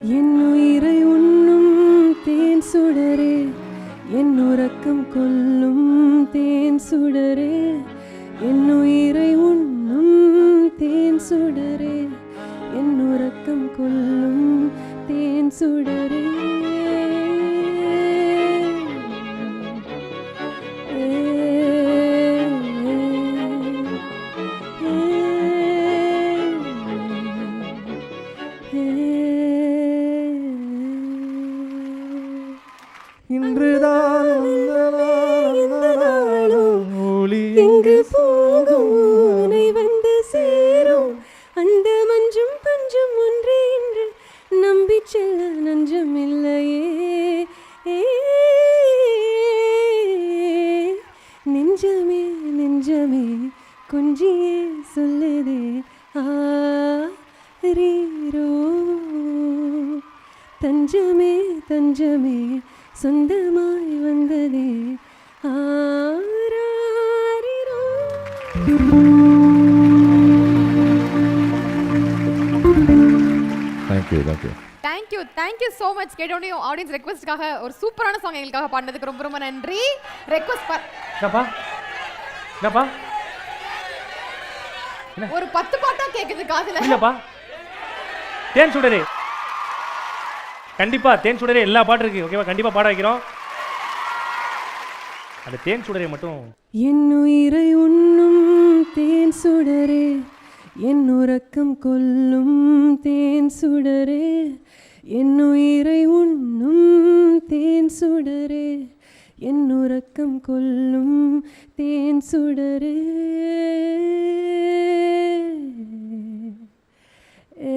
என் உயிரை உண்ணும் தேன் சுடரே, என் உறக்கம் கொல்லும் தேன் சுடரே, என் உயிரை உண்ணும் தேன் சுடரே, என் உறக்கம் கொல்லும் தேன் சுடரே. இன்றுதான் எங்கு போகும் உனை வந்து சேரும் அந்த மஞ்சும் பஞ்சும் ஒன்றே என்று நம்பி செல்ல நஞ்சம் இல்லையே. நெஞ்சமே நெஞ்சமே கொஞ்சியே சொல்லுதே ஆரீரோ, தஞ்சமே தஞ்சமே சொந்தமாய் வந்ததே ஆராரிரோ. Thank you so much. கேட்டோடனே ஆடியன்ஸ் ரெக்வெஸ்ட்காக ஒரு சூப்பரான சாங் எங்களுக்காக பாடினதுக்கு ரொம்ப ரொம்ப நன்றி. ரெக்வெஸ்ட் ஒரு 10 பாட்டா கேக்குது காதுல. இல்லப்பா, தேன் சுடரே கண்டிப்பா, தேன் சுடரே எல்லா பாட்டு இருக்கு, ஓகேவா? கண்டிப்பா பாட வைக்கிறோம். அந்த தேன் சுடரே மட்டும். என் உயிரை உண்ணும் தேன் சுடரே, என் உறக்கம் கொல்லும் தேன் சுடரே, என் உயிரை உண்ணும் தேன் சுடரே, என் உறக்கம் கொல்லும் தேன் சுடரே. ஏ